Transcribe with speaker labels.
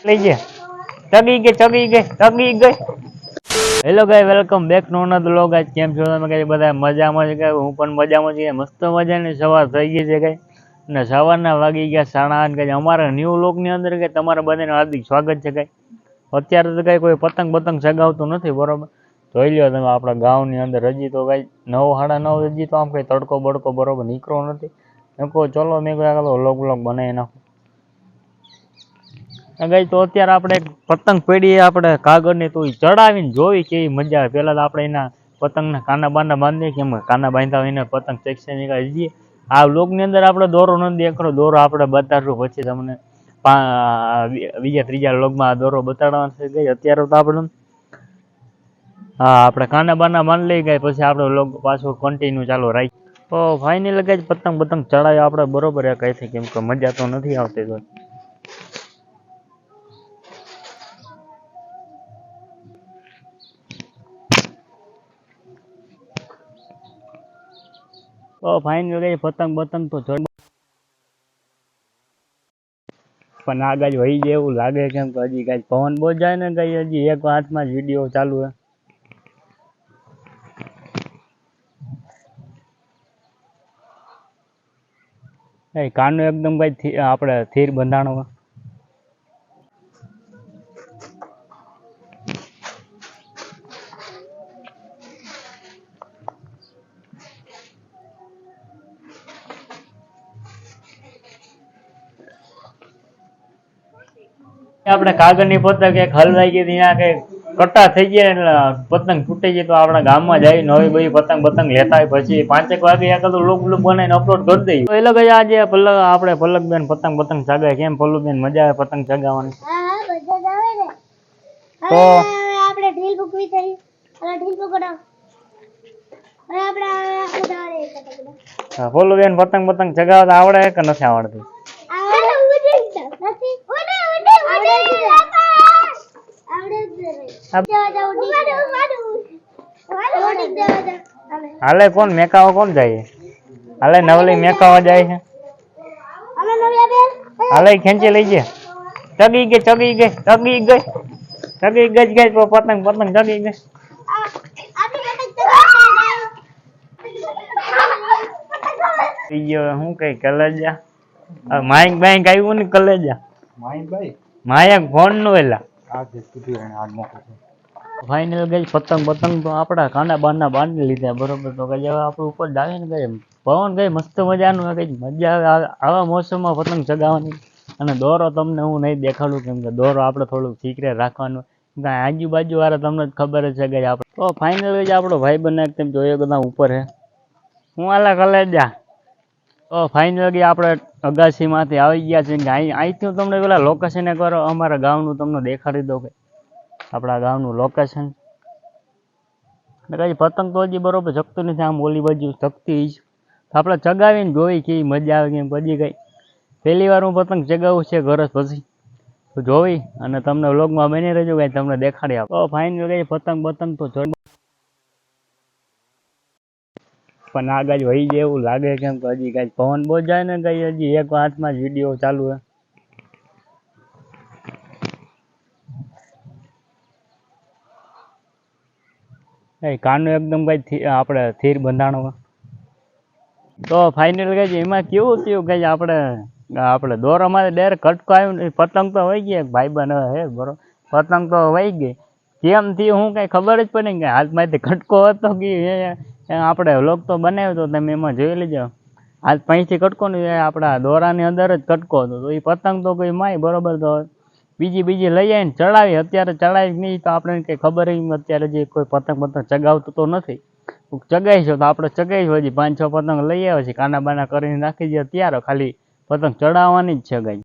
Speaker 1: લઈ ચગી ગઈ. Hello guys, welcome back to another vlog. આજ કેમ છો તમે? કઈ બધા મજામાં છે? કઈ હું પણ મજામાં છું. મસ્ત મજાની સવાર થઈ ગઈ છે કઈ, અને સવારના વાગી ગયા 8:30 કઈ. અમારા ન્યૂ વ્લોગની અંદર કઈ તમારા બધાનું હાર્દિક સ્વાગત છે કઈ. અત્યારે તો કઈ કોઈ પતંગ ચગાવતું નથી, બરોબર. જોઈ લ્યો તમે આપણા ગામની અંદર હજી તો કઈ 9, 9:30 હજી તો આમ કઈ તડકો બડકો બરોબર નીકળો નથી. મેં કહો ચલો, મેં કહ્યું વ્લોગ બનાવી નાખો. ગઈ તો અત્યારે આપણે પતંગ પડી આપણે કાગળની, તો ચડાવીને જોઈ કેવી મજા આવે. પેલા તો આપણે એના પતંગના કાના બાના બાંધીએ, કેમ કાના બાંધતા હોય એને પતંગ ચેકશે હજી. આ વ્લોગની અંદર આપણે દોરો નથી દેખાડો, દોરો આપણે બતાડશું પછી તમને બીજા ત્રીજા વ્લોગમાં આ દોરો બતાડવાનો છે. ગઈ અત્યારે તો આપણે આપણે કાના બાના બાંધી લઈ ગઈ, પછી આપણે વ્લોગ પાછો કન્ટિન્યુ ચાલુ રાખી. તો ફાઇનલી કઈ પતંગ ચડાવી આપણે બરોબર કઈ થઈ, કેમ કે મજા તો નથી આવતી. તો ફાઇનલ ગઈ પતંગ તો ચડ, પણ આગળ વહી જાય એવું લાગે, કેમ કે હજી કઈ પવન બહુ જાય ને કઈ, હજી એક હાથમાં જ વિડીયો ચાલુ હે. કાનો એકદમ કઈ આપણે થીર બંધાણો. આપણે કાગળની પતંગ એક હલવાઈ ગઈ, ત્યાં કઈ કટ્ટા થઈ ગયા એટલે પતંગ તૂટી ગઈ. તો આપણા ગામમાં જઈ નવી બધી પતંગ લેતા હોય, પછી 5 વાગે આગળ તો લોગ બનાવીને અપલોડ કરી દઈએ. તો એ લોકો આજે આપણે પલકબેન પતંગ ચગાવે. કેમ પલ્લુબેન, મજા આવે પતંગ ચગાવવાની? તો આપણે ઢીલ મૂકવી છે, ઢીલ પકડો. પલ્લુબેન પતંગ ચગાવતા આવડે કે નથી આવડતી? હાલે કોણ મેકાવા કોણ જાય? હાલે નવલી મેકાવા જાય છે. હાલે ખેંચી લઈ જાય. ચગી ગઈ પતંગ ચગી ગઈ. શું કઈ કલેજા માઇક બાઈક આવ્યું ને કલેજા માયક ફોન નું એલા. ફાઇનલ ગઈ પતંગ તો આપડા કાના બાના બાંધી લીધા, બરોબર. તો કઈ હવે આપણું ઉપર ડાવે ને કઈ પવન કઈ મસ્ત મજાનું કઈ મજા આવે આવા મોસમમાં પતંગ ચગાવવાની. અને દોરો તમને હું નહીં દેખાડું, કેમ કે દોરો આપણે થોડુંક સિક્રેટ રાખવાનું, આજુબાજુ વાળા તમને ખબર જ છે કે આપણે. તો ફાઇનલ જ આપણો ભાઈ બને તેમ જોઈએ બધા ઉપર હે. હું આલા કલેજા. તો ફાઇનલી આપણે અગાસીમાંથી આવી ગયા છે. અહીંથી તમને પેલા લોકેશન એકવાર અમારા ગામનું તમને દેખાડી દઉં કે આપણા ગામનું લોકેશન. કઈ પતંગ તો હજી બરોબર ચગતું નથી, આમ ઓલી બાજુ ચગતી જ. આપણે ચગાવીને જોઈ કેવી મજા આવે, કેમ પછી કઈ પહેલી વાર હું પતંગ ચગાવું છે ઘરસ, પછી જોઈ અને તમને વ્લોગમાં બની રહેજો, કઈ તમને દેખાડી આપો. તો ફાઇનલ કઈ પતંગ તો ચડ, પણ આગળ વહી જાય એવું લાગે, કેમ કે હજી કઈ પવન બહુ જાય ને કઈ, હજી એક હાથમાં જ વિડીયો ચાલુ હે. કાનો એકદમ કઈ આપણે થીર બંધાણો. તો ફાઇનલ કઈ એમાં કેવું થયું કઈ આપણે દોરામાં ડાયરેક્ટ કટકો આવ્યો ને, પતંગ તો વહી ગયા. ભાઈ બન હે બરો, પતંગ તો વહી ગઈ. કેમ થયું હું કઈ ખબર જ પડે કે હાથમાંથી કટકો હતો કે આપણે વ્લોગ તો બનાવ્યો તો તમે એમાં જોઈ લેજો. હાથ પાંચથી કટકો ને આપણા દોરાની અંદર જ કટકો હતો. તો એ પતંગ તો કોઈ માય બરોબર. તો બીજી લઈ આવીને ચડાવી. અત્યારે ચડાવી નહીં તો આપણે કઈ ખબર અત્યારે જે કોઈ પતંગ ચગાવતું તો નથી. ચગાવીશું તો આપણે ચગાવીશું. હજી 5-6 પતંગ લઈ આવે છે, કાના બાના કરીને નાખી દે. ત્યારે ખાલી પતંગ ચડાવવાની જ છે ગઈ.